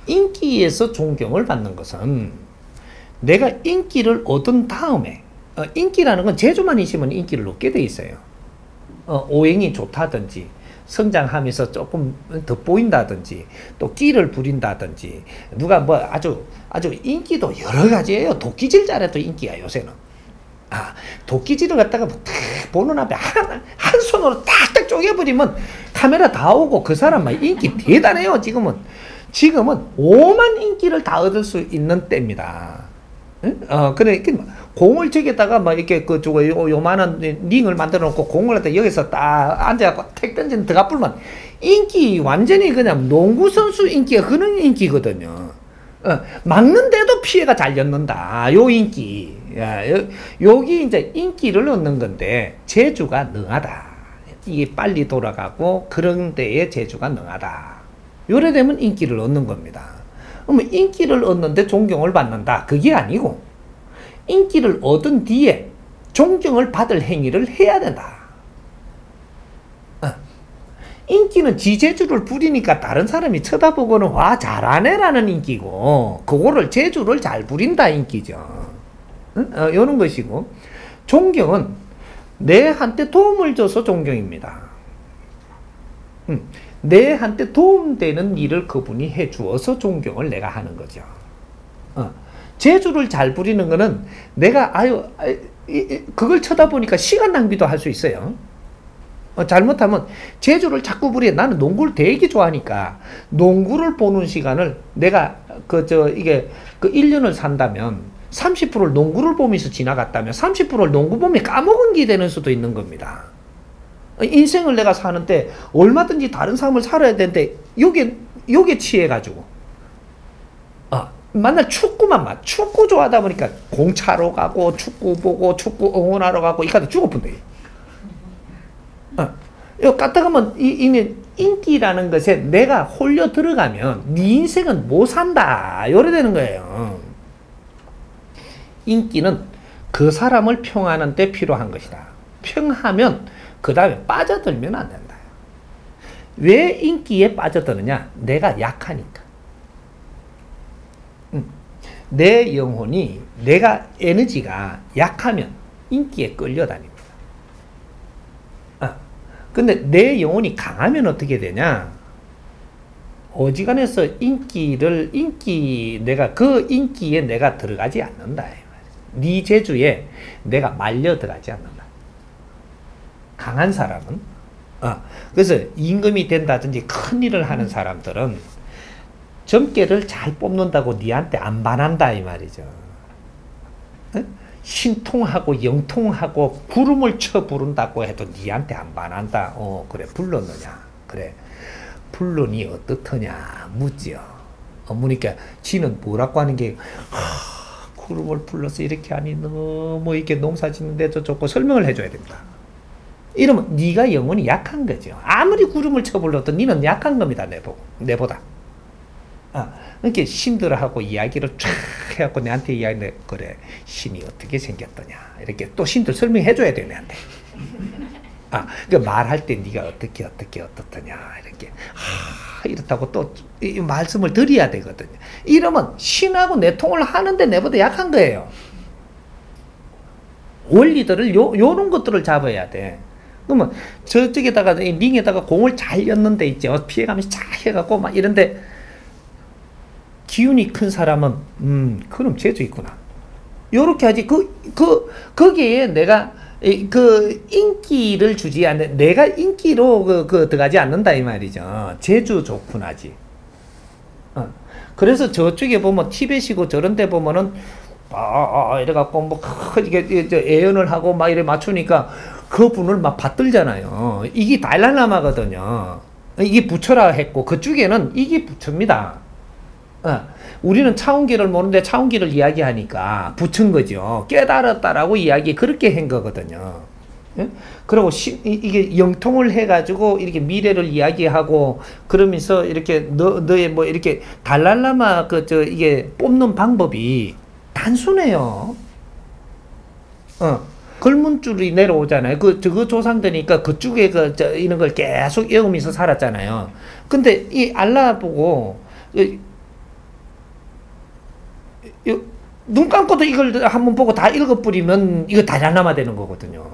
인기에서 존경을 받는 것은 내가 인기를 얻은 다음에, 인기라는 건 재주만 있으면 인기를 얻게 돼 있어요. 오행이 좋다든지 성장하면서 조금 더 보인다든지 또 끼를 부린다든지 누가 뭐 아주 인기도 여러 가지예요. 도끼질 잘해도 인기야 요새는. 도끼질을 갖다가 탁 보는 앞에 한 손으로 탁탁 쪼개버리면 카메라 다 오고 그 사람만 인기 대단해요. 지금은 오만 인기를 다 얻을 수 있는 때입니다. 응? 그래, 공을 저기다가 막 이렇게 요만한 링을 만들어 놓고 공을 갖다 여기서 딱 앉아갖고 택 던지는 드가 불면 인기 완전히 그냥 농구선수 인기가 그런 인기거든요. 막는데도 피해가 잘 였는다. 요 인기. 여기 이제 인기를 얻는 건데 재주가 능하다. 이게 빨리 돌아가고 그런 데에 재주가 능하다. 요래 되면 인기를 얻는 겁니다. 그러면 인기를 얻는데 존경을 받는다. 그게 아니고 인기를 얻은 뒤에 존경을 받을 행위를 해야 된다. 인기는 지 재주를 부리니까 다른 사람이 쳐다보고는 와 잘하네 라는 인기고 그거를 재주를 잘 부린다 인기죠. 이런 것이고 존경은 내한테 도움을 줘서 존경입니다. 내한테 도움되는 일을 그분이 해주어서 존경을 내가 하는 거죠. 재주를 잘 부리는 거는 내가 그걸 쳐다보니까 시간 낭비도 할 수 있어요. 잘못하면 재주를 자꾸 부려. 나는 농구를 되게 좋아하니까 농구를 보는 시간을 내가 1년을 산다면 30%를 농구를 보면서 지나갔다면 30%를 농구 보면 까먹은 게 되는 수도 있는 겁니다. 인생을 내가 사는데 얼마든지 다른 삶을 살아야 되는데 요게 취해가지고 맨날 축구 좋아하다 보니까 공 차러 가고 축구 보고 축구 응원하러 가고 이까지 죽어본대. 이거 까딱하면 인기라는 것에 내가 홀려 들어가면 네 인생은 못 산다. 요래 되는 거예요. 인기는 그 사람을 평하는 데 필요한 것이다. 평하면 그 다음에 빠져들면 안 된다. 왜 인기에 빠져드느냐? 내가 약하니까. 내 영혼이, 내가 에너지가 약하면 인기에 끌려다닙니다. 근데 내 영혼이 강하면 어떻게 되냐? 어지간해서 그 인기에 내가 들어가지 않는다. 네 재주에 내가 말려 들어가지 않는다. 강한 사람은 그래서 임금이 된다든지 큰 일을 하는 사람들은 점괘를 잘 뽑는다고 니한테 안 반한다 이 말이죠. 신통하고 영통하고 구름을 쳐 부른다고 해도 니한테 안 반한다. 그래 불렀느냐? 그래 불러니 어떻더냐 묻지요. 그러니까 지는 뭐라고 하는 게 구름을 불러서 이렇게 하니 너무 이렇게 농사 짓는데도 좋고 설명을 해줘야 됩니다. 이러면 네가 영혼이 약한 거죠. 아무리 구름을 쳐 불러도 니는 약한 겁니다. 내보다. 이렇게 신들하고 이야기를 쫙 해갖고 내한테 이야기해. 그래 신이 어떻게 생겼더냐 이렇게 또 신들 설명해 줘야 돼 내한테. 그러니까 말할 때 네가 어떻게 어떻더냐 이렇게 이렇다고 또 이 말씀을 드려야 되거든요. 이러면 신하고 내통을 하는데 내보다 약한 거예요. 원리들을 요런 것들을 잡아야 돼. 그러면 저쪽에다가 링에다가 공을 잘 였는데 있죠. 피해가면서 쫙 해갖고 막 이런데 기운이 큰 사람은 그럼 재주 있구나. 요렇게 하지. 거기에 내가 그 인기를 주지 않는, 내가 인기로 들어가지 않는다 이 말이죠. 재주 좋구나지. 그래서 저쪽에 보면 티벳이고 저런 데 보면은 이래갖고 뭐 이렇게 애연을 하고 막 이래 맞추니까 그분을 막 받들잖아요. 이게 달랄라마거든요. 이게 부처라 했고 그쪽에는 이게 부처입니다. 우리는 차원기를 모르는데 차원기를 이야기하니까 부처인 거죠. 깨달았다라고 이야기 그렇게 한 거거든요. 그리고 이게 영통을 해가지고 이렇게 미래를 이야기하고 그러면서 이렇게 너의 뭐 이렇게 달랄라마 이게 뽑는 방법이 단순해요. 걸문줄이 내려오잖아요. 그 조상되니까 그쪽에 이런 걸 계속 외우면서 살았잖아요. 근데 이 알라 보고 눈 감고도 이걸 한번 보고 다 읽어버리면 이거 달라나마 되는 거거든요.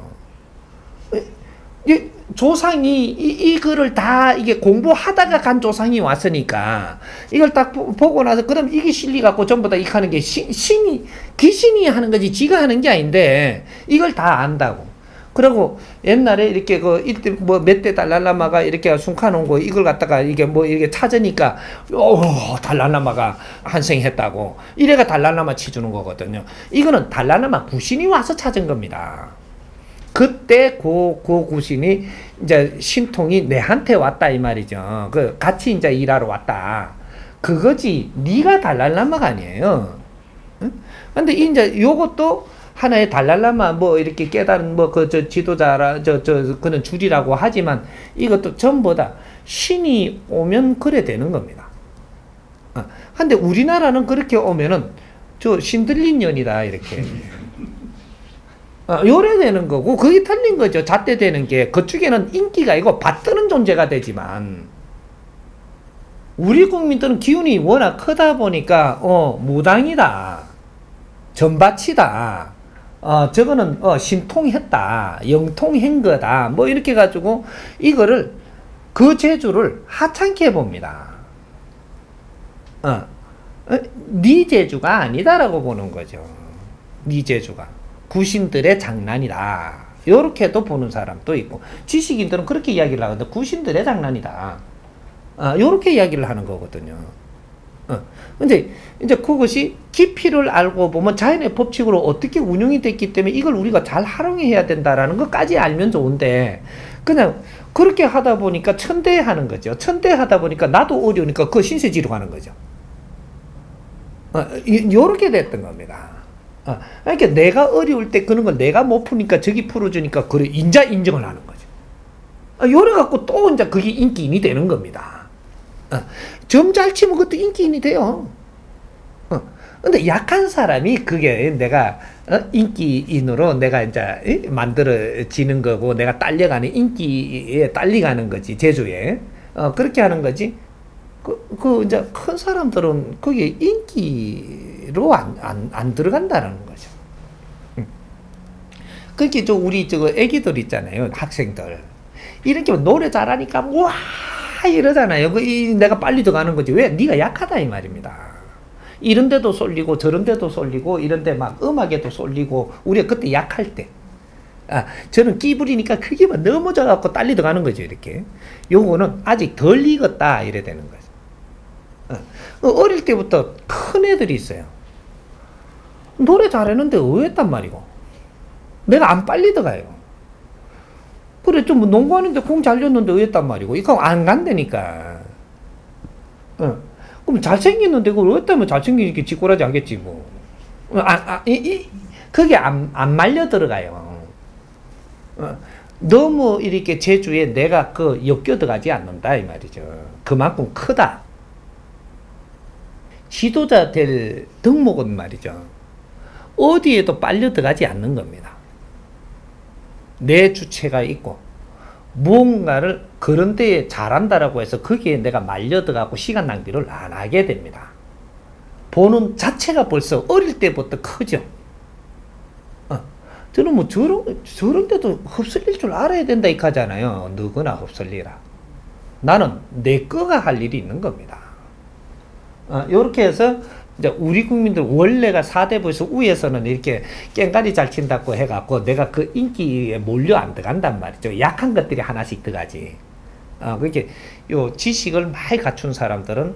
조상이 이 글을 다 이게 공부하다가 간 조상이 왔으니까 이걸 딱 보고 나서 그럼 이게 실리 갖고 전부 다 이렇게 하는 게 귀신이 하는 거지 지가 하는 게 아닌데 이걸 다 안다고. 그리고 옛날에 이렇게 이때 뭐 몇 대 달랄라마가 이렇게 숨가놓은 거 이걸 갖다가 이게 뭐 이렇게 찾으니까 달랄라마가 환생했다고 이래가 달랄라마 치주는 거거든요. 이거는 달랄라마 구신이 와서 찾은 겁니다. 그때 그 구신이 이제 신통이 내한테 왔다 이 말이죠. 같이 이제 일하러 왔다. 그거지 네가 달랄라마가 아니에요. 응? 근데 이제 요것도 하나의 달랄라마 뭐 이렇게 깨달은 뭐 지도자라 그는 줄이라고 하지만 이것도 전부 다 신이 오면 그래 되는 겁니다. 근데 우리나라는 그렇게 오면은 신들린 년이다 이렇게 요래 되는 거고 그게 틀린 거죠. 잣대 되는 게 그쪽에는 인기가 아니고 받드는 존재가 되지만 우리 국민들은 기운이 워낙 크다 보니까 무당이다 전바치다 저거는 신통했다 영통한 거다 뭐 이렇게 해가지고 이거를 그 재주를 하찮게 봅니다. 네 재주가 아니다라고 보는 거죠. 네 재주가 구신들의 장난이다 요렇게도 보는 사람도 있고 지식인들은 그렇게 이야기를 하거든요. 구신들의 장난이다 요렇게 이야기를 하는 거거든요. 근데 이제 그것이 깊이를 알고 보면 자연의 법칙으로 어떻게 운영이 됐기 때문에 이걸 우리가 잘 활용해야 된다라는 것까지 알면 좋은데 그냥 그렇게 하다 보니까 천대하는 거죠. 천대하다 보니까 나도 어려우니까 그 신세지로 가는 거죠. 요렇게 됐던 겁니다. 그러니까 내가 어려울 때 그런 걸 내가 못 푸니까 저기 풀어주니까 그래 인정을 하는 거죠. 요래 갖고 또 이제 그게 인기인이 되는 겁니다. 점 잘 치면 그것도 인기인이 돼요. 근데 약한 사람이 그게 내가 인기인으로 내가 이제 만들어지는 거고 내가 딸려가는 인기에 딸려가는 거지 재주에 그렇게 하는 거지. 이제 큰 사람들은 그게 인기로 안 들어간다는 거죠. 그렇게 우리 애기들 있잖아요. 학생들. 이렇게 노래 잘하니까 와 이러잖아요. 내가 빨리 들어가는 거지. 왜? 네가 약하다 이 말입니다. 이런 데도 쏠리고 저런 데도 쏠리고 이런 데 막 음악에도 쏠리고 우리가 그때 약할 때 저는 끼부리니까 그게 막 넘어져 갖고 딸리 들어가는 거죠. 이렇게. 요거는 아직 덜 익었다 이래 되는 거죠. 어릴 때부터 큰 애들이 있어요. 노래 잘하는데 의외였단 말이고 내가 안 빨리 들어가요. 그래 좀 농구하는데 공 잘 줬는데 의외였단 말이고 이거 안 간다니까. 그럼 잘생겼는데 그걸 의외였다면 잘생기게 짓고라지 하겠지 뭐. 그게 안 말려 들어가요. 너무 이렇게 재주에 내가 엮여 들어가지 않는다 이 말이죠. 그만큼 크다. 지도자 될 덕목은 말이죠. 어디에도 빨려 들어가지 않는 겁니다. 내 주체가 있고 무언가를 그런 데에 잘한다라고 해서 거기에 내가 말려 들어가고 시간 낭비를 안 하게 됩니다. 보는 자체가 벌써 어릴 때부터 크죠. 저는 뭐 저런 데도 흡슬릴 줄 알아야 된다 이렇게 하잖아요. 너거나 흡슬리라. 나는 내 거가 할 일이 있는 겁니다. 요렇게 해서 이제 우리 국민들 원래가 4대 부에서 위에서는 이렇게 깽가리 잘 친다고 해갖고 내가 그 인기에 몰려 안 들어간단 말이죠. 약한 것들이 하나씩 들어가지. 그렇게 요 지식을 많이 갖춘 사람들은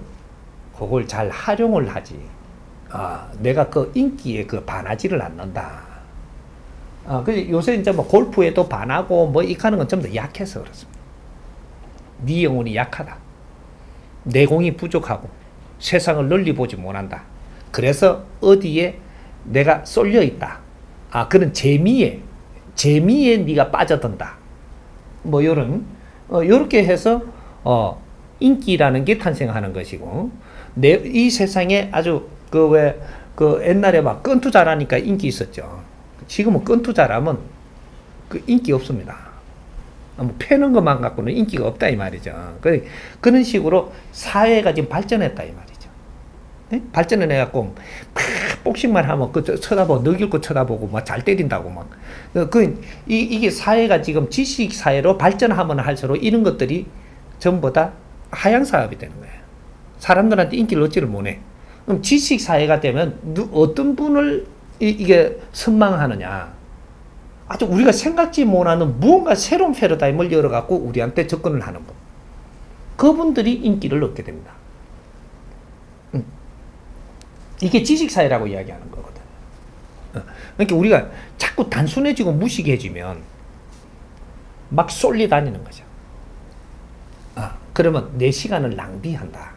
그걸 잘 활용을 하지. 내가 그 인기에 반하지를 않는다. 그래서 요새 이제 뭐 골프에도 반하고 뭐 이렇게 하는 건 전부 다 약해서 그렇습니다. 네 영혼이 약하다. 내공이 부족하고 세상을 널리 보지 못한다. 그래서 어디에 내가 쏠려 있다. 그런 재미에 네가 빠져든다. 뭐 요런 요렇게 해서 인기라는 게 탄생하는 것이고 이 세상에 아주 옛날에 막 끈투 잘하니까 인기 있었죠. 지금은 끈투 잘하면 인기 없습니다. 뭐 패는 것만 갖고는 인기가 없다 이 말이죠. 그런 식으로 사회가 지금 발전했다 이 말이죠. 네? 발전을 해갖고 복싱만 하면 그 쳐다보고 너길 거 쳐다보고 막 잘 때린다고 막. 이게 사회가 지금 지식 사회로 발전하면 할수록 이런 것들이 전부 다 하향 사업이 되는 거예요. 사람들한테 인기를 얻지를 못해. 그럼 지식 사회가 되면 어떤 분을 이게 선망하느냐? 아주 우리가 생각지 못하는 무언가 새로운 패러다임을 열어갖고 우리한테 접근을 하는 분. 그분들이 인기를 얻게 됩니다. 이게 지식사회라고 이야기하는 거거든. 그러니까 우리가 자꾸 단순해지고 무식해지면 막 쏠리다니는 거죠. 그러면 내 시간을 낭비한다.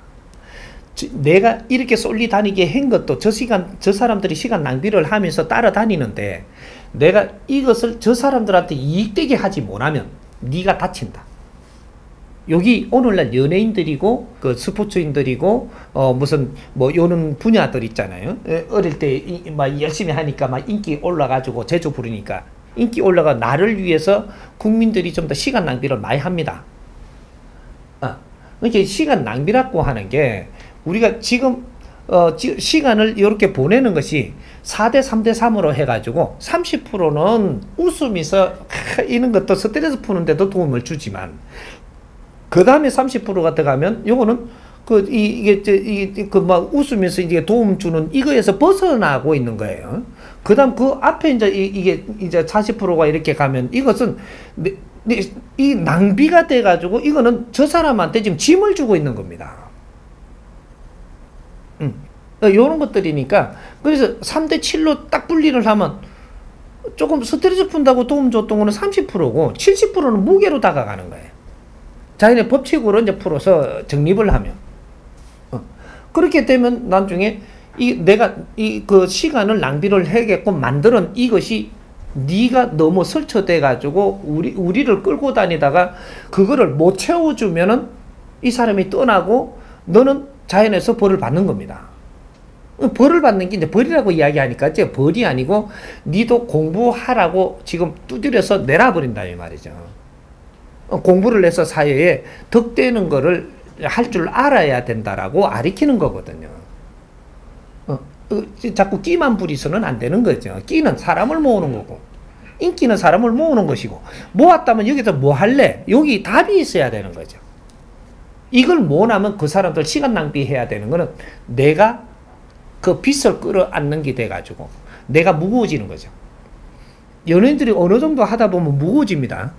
내가 이렇게 쏠리다니게 한 것도 저 사람들이 시간 낭비를 하면서 따라다니는데 내가 이것을 저 사람들한테 이익되게 하지 못하면 네가 다친다. 여기 오늘날 연예인들이고 그 스포츠인들이고 무슨 뭐 요런 분야들 있잖아요. 어릴 때 막 열심히 하니까 막 인기 올라가지고 제조 부르니까 인기 올라가 나를 위해서 국민들이 좀 더 시간 낭비를 많이 합니다. 그러니까 시간 낭비라고 하는 게 우리가 지금 시간을 이렇게 보내는 것이 4대 3대 3으로 해가지고 30%는 웃으면서 이런 것도 스트레스 푸는데도 도움을 주지만 그 다음에 30%가 들어가면 요거는 이게 막 웃으면서 이게 도움 주는 이거에서 벗어나고 있는 거예요. 그 다음 그 앞에 이게 40%가 이렇게 가면 이것은 이 낭비가 돼가지고 이거는 저 사람한테 지금 짐을 주고 있는 겁니다. 요런 것들이니까 그래서 3대 7로 딱 분리를 하면 조금 스트레스 푼다고 도움 줬던 거는 30%고 70%는 무게로 다가가는 거예요. 자기네 법칙으로 이제 풀어서 정립을 하면. 그렇게 되면 나중에 내가 그 시간을 낭비를 하게끔 만드는 이것이 네가 너무 설쳐돼 가지고 우리를 끌고 다니다가 그거를 못 채워주면은 이 사람이 떠나고 너는 자연에서 벌을 받는 겁니다. 벌을 받는 게 이제 벌이라고 이야기하니까 이제 벌이 아니고 니도 공부하라고 지금 두드려서 내놔버린다 이 말이죠. 공부를 해서 사회에 덕되는 거를 할 줄 알아야 된다라고 가르치는 거거든요. 자꾸 끼만 부리서는 안 되는 거죠. 끼는 사람을 모으는 거고 인기는 사람을 모으는 것이고 모았다면 여기서 뭐 할래? 여기 답이 있어야 되는 거죠. 이걸 못하면 그 사람들 시간 낭비해야 되는 거는 내가 그 빚을 끌어안는 게 돼가지고 내가 무거워지는 거죠. 연예인들이 어느 정도 하다 보면 무거워집니다.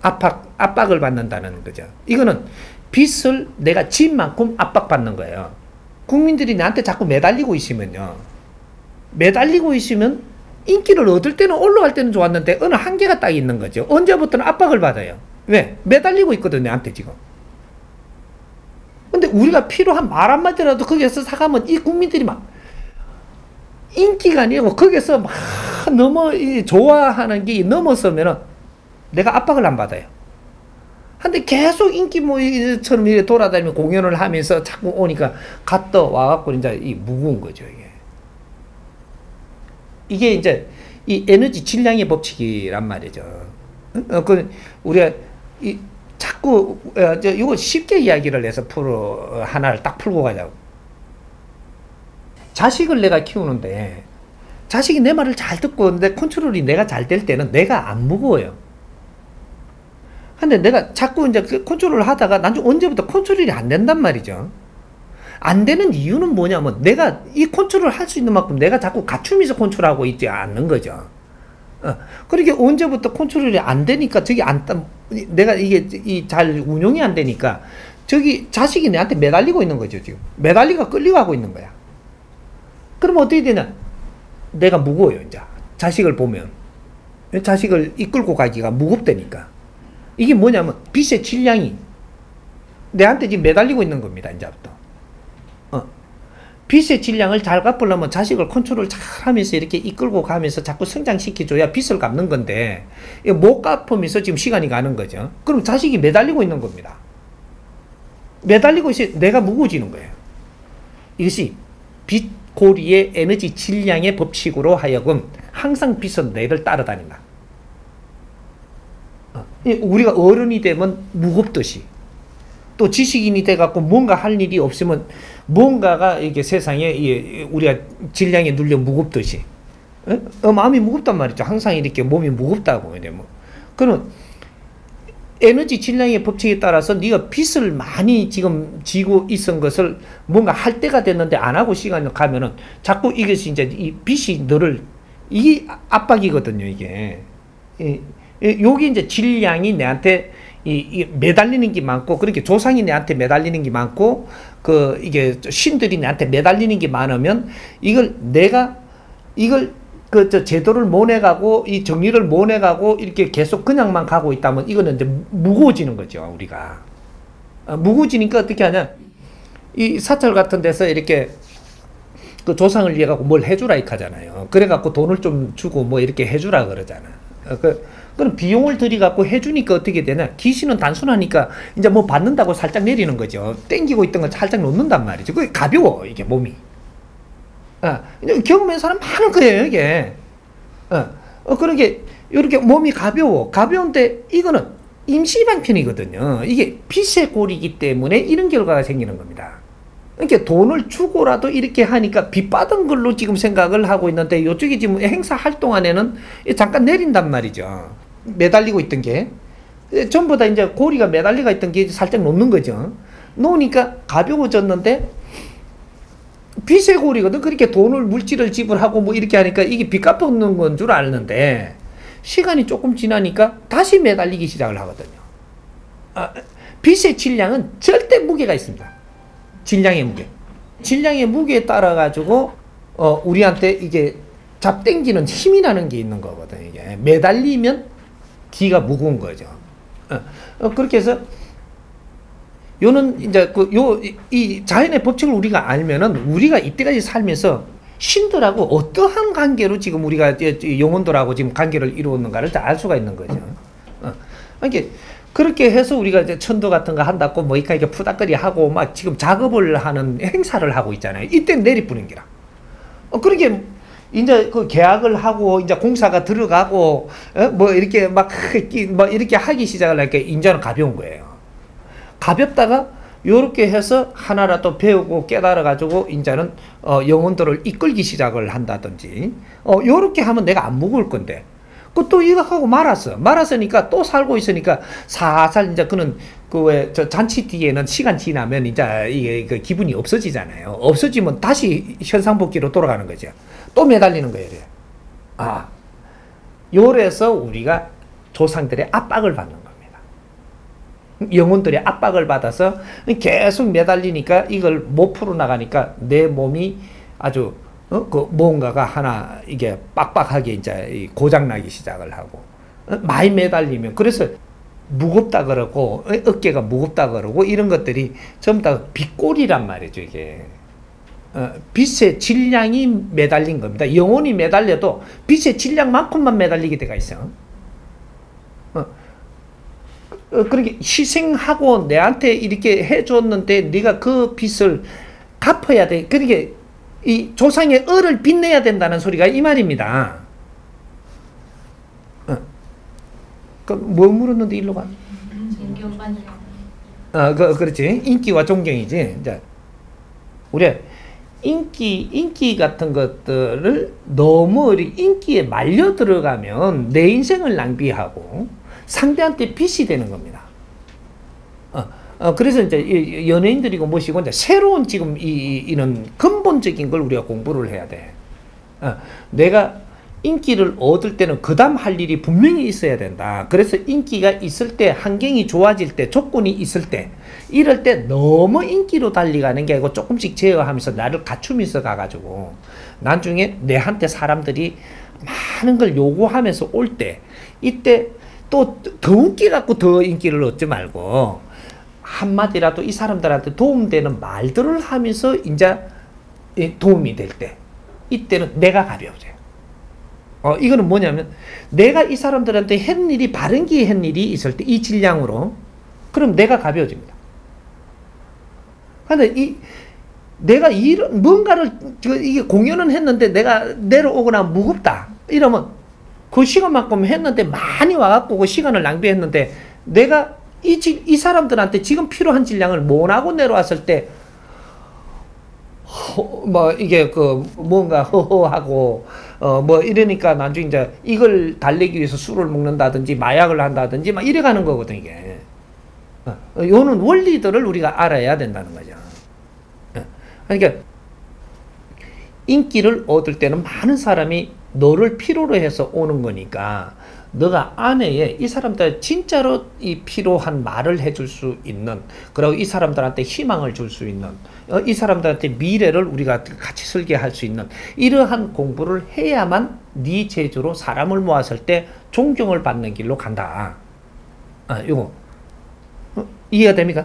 압박을 받는다는 거죠. 이거는 빚을 내가 진 만큼 압박받는 거예요. 국민들이 나한테 자꾸 매달리고 있으면요. 매달리고 있으면 인기를 얻을 때는 올라갈 때는 좋았는데 어느 한계가 딱 있는 거죠. 언제부터는 압박을 받아요. 왜? 매달리고 있거든요. 나한테 지금. 근데 우리가 필요한 말 한마디라도 거기에서 사가면 이 국민들이 막 인기가 아니고 거기서 막 너무 좋아하는 게 넘어서면은 내가 압박을 안 받아요. 근데 계속 인기 모이처럼 이렇게 돌아다니며 공연을 하면서 자꾸 오니까 갔다 와갖고 이제 이 무거운 거죠, 이게. 이게 이제 이 에너지 질량의 법칙이란 말이죠. 우리가 자꾸 이거 쉽게 이야기를 해서 하나를 딱 풀고 가자고. 자식을 내가 키우는데 자식이 내 말을 잘 듣고 내 컨트롤이 내가 잘 될 때는 내가 안 무거워요. 근데 내가 자꾸 이제 컨트롤을 하다가 나중에 언제부터 컨트롤이 안 된단 말이죠. 안 되는 이유는 뭐냐면 내가 이 컨트롤을 할 수 있는 만큼 내가 자꾸 갖추면서 컨트롤하고 있지 않는 거죠. 그렇게 언제부터 컨트롤이 안 되니까 내가 이게 잘 운용이 안 되니까 저기 자식이 내한테 매달리고 있는 거죠, 지금. 매달리가 끌려가고 있는 거야. 그러면 어떻게 되냐? 내가 무거워요, 이제. 자식을 보면. 자식을 이끌고 가기가 무겁다니까. 이게 뭐냐면 빚의 질량이 내한테 지금 매달리고 있는 겁니다, 이제부터. 빚의 질량을 잘 갚으려면 자식을 컨트롤 잘 하면서 이렇게 이끌고 가면서 자꾸 성장시켜줘야 빚을 갚는 건데, 못 갚으면서 지금 시간이 가는 거죠. 그럼 자식이 매달리고 있는 겁니다. 매달리고 있어 내가 무거워지는 거예요. 이것이 빚고리의 에너지 질량의 법칙으로 하여금 항상 빚은 내를 따라다닌다. 우리가 어른이 되면 무겁듯이 또 지식인이 돼갖고 뭔가 할 일이 없으면 뭔가가 이게 세상에 우리가 질량에 눌려 무겁듯이 마음이 무겁단 말이죠. 항상 이렇게 몸이 무겁다고. 뭐. 그는 에너지 질량의 법칙에 따라서 네가 빚을 많이 지금 지고 있은 것을 뭔가 할 때가 됐는데 안 하고 시간이 가면은 자꾸 이것이 이제 이 빚이 너를 이게 압박이거든요. 이게 여기 이제 질량이 내한테 이 매달리는 게 많고, 그렇게 조상이 내한테 매달리는 게 많고, 이게 신들이 내한테 매달리는 게 많으면 이걸 제도를 못 해가고 이 정리를 못 해가고 이렇게 계속 그냥만 가고 있다면 이거는 이제 무거워지는 거죠. 우리가 무거워지니까 어떻게 하냐, 이 사찰 같은 데서 이렇게 그 조상을 위해 갖고 뭘 해주라 이렇게 하잖아요. 그래 갖고 돈을 좀 주고 뭐 이렇게 해주라 그러잖아. 그럼 비용을 들이 갖고 해주니까 어떻게 되냐, 귀신은 단순하니까 이제 뭐 받는다고 살짝 내리는 거죠. 땡기고 있던 걸 살짝 놓는단 말이죠. 그게 가벼워, 이게 몸이. 경험한 사람 많은 거예요, 이게. 그러게, 이렇게 몸이 가벼운데, 이거는 임시방편이거든요. 이게 빚의 골이기 때문에 이런 결과가 생기는 겁니다. 그러니까 돈을 주고라도 이렇게 하니까 빚 받은 걸로 지금 생각을 하고 있는데, 이쪽이 지금 행사 할 동안에는 잠깐 내린단 말이죠. 매달리고 있던 게. 전부 다 이제 고리가 매달리가 있던 게 살짝 놓는 거죠. 놓으니까 가벼워졌는데, 빚의 고리거든. 그렇게 돈을 물질을 지불하고 뭐 이렇게 하니까 이게 빚 갚는 건 줄 아는데 시간이 조금 지나니까 다시 매달리기 시작을 하거든요. 빚의 질량은 절대 무게가 있습니다. 질량의 무게에 따라 가지고 우리한테 이게 잡땡기는 힘이 나는 게 있는 거거든. 이게 매달리면 뒤가 무거운 거죠. 그렇게 해서 요는 이제 이 자연의 법칙을 우리가 알면은 우리가 이때까지 살면서 신들하고 어떠한 관계로 지금 우리가 영혼들하고 지금 관계를 이루었는가를 다 알 수가 있는 거죠. 그러니까 그렇게 해서 우리가 이제 천도 같은 거 한다고 뭐 이렇게 푸닥거리 하고 막 지금 작업을 하는 행사를 하고 있잖아요. 이때 내리뿌는 게라. 그렇게 이제 그 계약을 하고 이제 공사가 들어가고 뭐 이렇게 막 이렇게 하기 시작을 하니까 이제는 가벼운 거예요. 가볍다가 요렇게 해서 하나라도 배우고 깨달아 가지고 이제는 영혼들을 이끌기 시작을 한다든지 요렇게 하면 내가 안 무거울 건데 또 이거 하고 말았으니까 또 살고 있으니까 살살 이제 그는 왜 저 잔치 뒤에는 시간 지나면 이제 이게 그 기분이 없어지잖아요. 없어지면 다시 현상복귀로 돌아가는 거죠. 또 매달리는 거예요. 요래서 우리가 조상들의 압박을 받는 거예요. 영혼들의 압박을 받아서 계속 매달리니까 이걸 못 풀어나가니까 내 몸이 아주 뭔가가 하나 이게 빡빡하게 이제 고장나기 시작을 하고 많이 매달리면 그래서 무겁다 그러고 어깨가 무겁다 그러고 이런 것들이 전부 다 빚골이란 말이죠. 이게 빚의 질량이 매달린 겁니다. 영혼이 매달려도 빚의 질량만큼만 매달리게 돼가 있어요. 그렇게 희생하고 내한테 이렇게 해줬는데 네가 그 빚을 갚아야 돼. 그러게 이 조상의 을을 빚내야 된다는 소리가 이 말입니다. 뭐 물었는데 일로 가? 그렇지. 인기와 존경이지. 이제 우리 인기 같은 것들을 너무 인기에 말려 들어가면 내 인생을 낭비하고 상대한테 빚이 되는 겁니다. 그래서 이제 연예인들이고 뭐시고 이제 새로운 지금 이런 근본적인 걸 우리가 공부를 해야 돼. 내가 인기를 얻을 때는 그다음 할 일이 분명히 있어야 된다. 그래서 인기가 있을 때, 환경이 좋아질 때, 조건이 있을 때, 이럴 때 너무 인기로 달려가는 게 아니고 조금씩 제어하면서 나를 갖추면서 가가지고 나중에 내한테 사람들이 많은 걸 요구하면서 올 때, 이때 또 더 웃기 갖고 더 인기를 얻지 말고 한마디라도 이 사람들한테 도움되는 말들을 하면서 이제 도움이 될 때 이때는 내가 가벼워져요. 이거는 뭐냐면 내가 이 사람들한테 한 일이 바른 게 한 일이 있을 때 이 질량으로 그럼 내가 가벼워집니다. 근데 내가 이런 뭔가를 이게 공연은 했는데 내가 내려오거나 무겁다 이러면 그 시간만큼 했는데 많이 와갖고 그 시간을 낭비했는데 내가 이 사람들한테 지금 필요한 질량을 못하고 내려왔을 때, 뭐, 이게 뭔가 허허하고, 뭐, 이러니까 나중에 이제 이걸 달래기 위해서 술을 먹는다든지, 마약을 한다든지, 막 이래 가는 거거든, 이게. 요는 원리들을 우리가 알아야 된다는 거죠. 그러니까, 인기를 얻을 때는 많은 사람이 너를 필요로 해서 오는 거니까, 너가 아내에 이 사람들 진짜로 이 필요한 말을 해줄 수 있는, 그리고 이 사람들한테 희망을 줄 수 있는, 이 사람들한테 미래를 우리가 같이 설계할 수 있는 이러한 공부를 해야만 네 재주로 사람을 모았을 때 존경을 받는 길로 간다. 요거 이해가 됩니까?